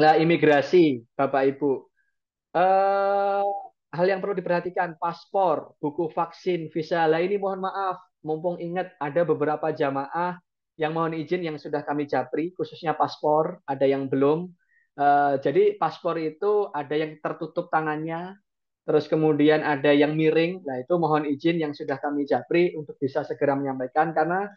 Nah, imigrasi, Bapak Ibu. eh Hal yang perlu diperhatikan, paspor, buku vaksin, visa. Lah ini mohon maaf, mumpung ingat ada beberapa jamaah yang mohon izin yang sudah kami japri, khususnya paspor, ada yang belum. Jadi paspor itu ada yang tertutup tangannya, terus kemudian ada yang miring. Nah itu mohon izin yang sudah kami japri untuk bisa segera menyampaikan karena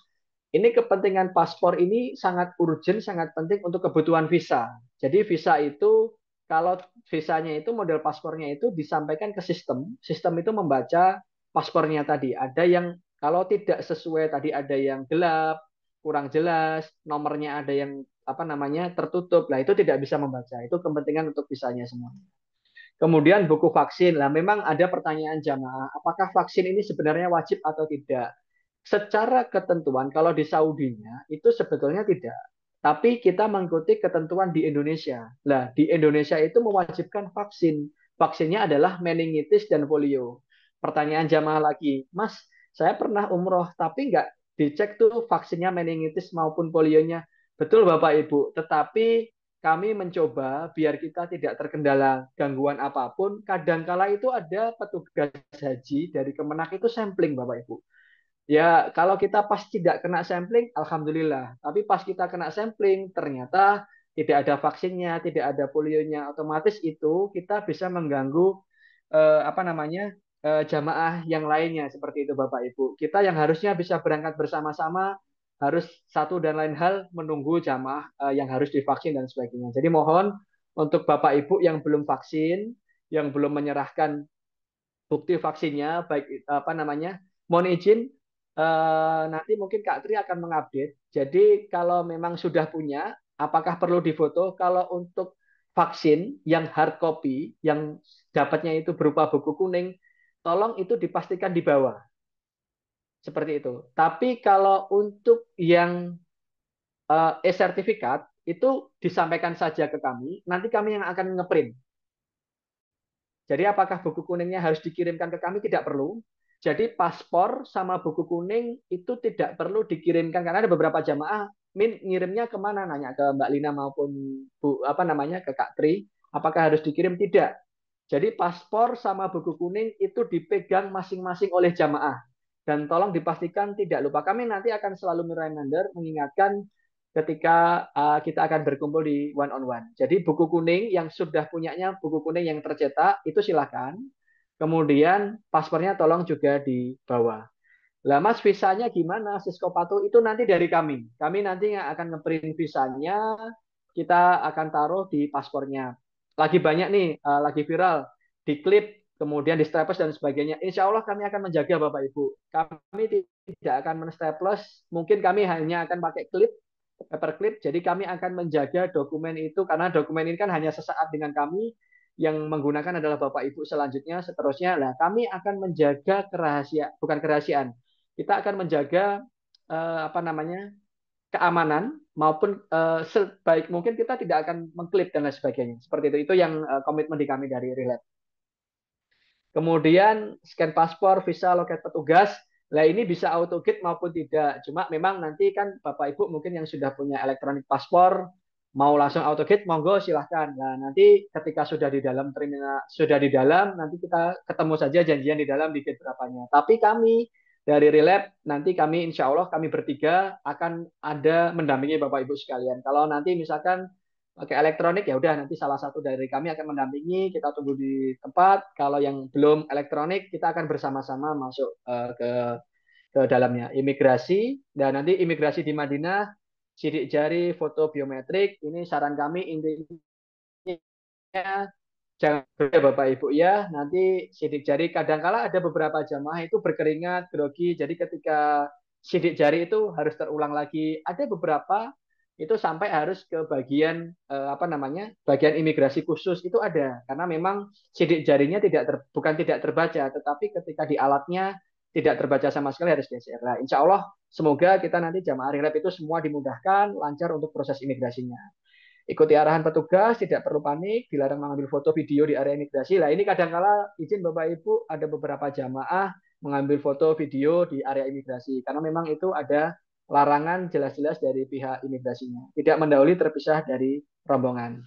ini kepentingan paspor ini sangat urgent, sangat penting untuk kebutuhan visa. Jadi visa itu kalau visanya itu model paspornya itu disampaikan ke sistem, sistem itu membaca paspornya tadi. Ada yang kalau tidak sesuai tadi ada yang gelap, kurang jelas, nomornya ada yang apa namanya tertutup. Lah itu tidak bisa membaca. Itu kepentingan untuk visanya semua. Kemudian buku vaksin. Lah memang ada pertanyaan jamaah, apakah vaksin ini sebenarnya wajib atau tidak? Secara ketentuan kalau di Saudinya itu sebetulnya tidak. Tapi kita mengikuti ketentuan di Indonesia. Nah, di Indonesia itu mewajibkan vaksin. Vaksinnya adalah meningitis dan polio. Pertanyaan jamaah lagi, Mas, saya pernah umroh tapi nggak dicek tuh vaksinnya meningitis maupun polionya. Betul Bapak Ibu, tetapi kami mencoba biar kita tidak terkendala gangguan apapun. Kadangkala itu ada petugas haji dari Kemenak itu sampling Bapak Ibu. Ya, kalau kita pas tidak kena sampling, alhamdulillah. Tapi pas kita kena sampling, ternyata tidak ada vaksinnya, tidak ada polionya. Otomatis itu kita bisa mengganggu apa namanya jamaah yang lainnya seperti itu, Bapak Ibu. Kita yang harusnya bisa berangkat bersama-sama harus satu dan lain hal menunggu jamaah yang harus divaksin dan sebagainya. Jadi mohon untuk Bapak Ibu yang belum vaksin, yang belum menyerahkan bukti vaksinnya, baik apa namanya, mohon izin nanti mungkin Kak Tri akan mengupdate. Jadi kalau memang sudah punya, apakah perlu difoto? Kalau untuk vaksin yang hard copy, yang dapatnya itu berupa buku kuning, tolong itu dipastikan di bawah. Seperti itu. Tapi kalau untuk yang e-sertifikat, itu disampaikan saja ke kami, nanti kami yang akan ngeprint. Jadi apakah buku kuningnya harus dikirimkan ke kami? Tidak perlu. Jadi paspor sama buku kuning itu tidak perlu dikirimkan karena ada beberapa jamaah min ngirimnya kemana nanya ke Mbak Lina maupun Bu apa namanya ke Kak Tri apakah harus dikirim tidak. Jadi paspor sama buku kuning itu dipegang masing-masing oleh jamaah dan tolong dipastikan tidak lupa. Kami nanti akan selalu reminder mengingatkan ketika kita akan berkumpul di one on one. Jadi buku kuning yang sudah punyanya buku kuning yang tercetak itu silakan. Kemudian paspornya tolong juga dibawa. Lah Mas visanya gimana? Siskopatu itu nanti dari kami. Kami nanti yang akan ngeprint visanya, kita akan taruh di paspornya. Lagi banyak nih, lagi viral, diklip, kemudian di staples dan sebagainya. Insya Allah kami akan menjaga Bapak Ibu. Kami tidak akan menstaples, mungkin kami hanya akan pakai klip, paperclip. Jadi kami akan menjaga dokumen itu karena dokumen ini kan hanya sesaat dengan kami yang menggunakan adalah Bapak Ibu selanjutnya seterusnya. Lah kami akan menjaga kerahasiaan, bukan kerahasiaan. Kita akan menjaga apa namanya keamanan maupun sebaik mungkin kita tidak akan mengklip dan lain sebagainya. Seperti itu. Itu yang komitmen di kami dari Relate. Kemudian scan paspor, visa, loket petugas. Nah ini bisa auto gate maupun tidak. Cuma memang nanti kan Bapak Ibu mungkin yang sudah punya elektronik paspor mau langsung auto gate, monggo silahkan. Nah nanti ketika sudah di dalam terminal, sudah di dalam, nanti kita ketemu saja janjian di dalam di gate berapanya. Tapi kami dari Relab nanti kami insya Allah kami bertiga akan ada mendampingi Bapak Ibu sekalian. Kalau nanti misalkan pakai elektronik ya udah nanti salah satu dari kami akan mendampingi, kita tunggu di tempat. Kalau yang belum elektronik kita akan bersama-sama masuk ke dalamnya imigrasi dan nanti imigrasi di Madinah sidik jari, foto biometrik. Ini saran kami intinya jangan ya Bapak Ibu ya. Nanti sidik jari kadangkala ada beberapa jamaah itu berkeringat, grogi. Jadi ketika sidik jari itu harus terulang lagi. Ada beberapa itu sampai harus ke bagian apa namanya bagian imigrasi khusus itu ada karena memang sidik jarinya bukan tidak terbaca tetapi ketika di alatnya tidak terbaca sama sekali harus geser. Nah, insya Allah semoga kita nanti jamaah relap itu semua dimudahkan lancar untuk proses imigrasinya. Ikuti arahan petugas, tidak perlu panik, dilarang mengambil foto video di area imigrasi. Lah ini kadangkala izin Bapak Ibu ada beberapa jamaah mengambil foto video di area imigrasi karena memang itu ada larangan jelas-jelas dari pihak imigrasinya. Tidak mendahului terpisah dari rombongan.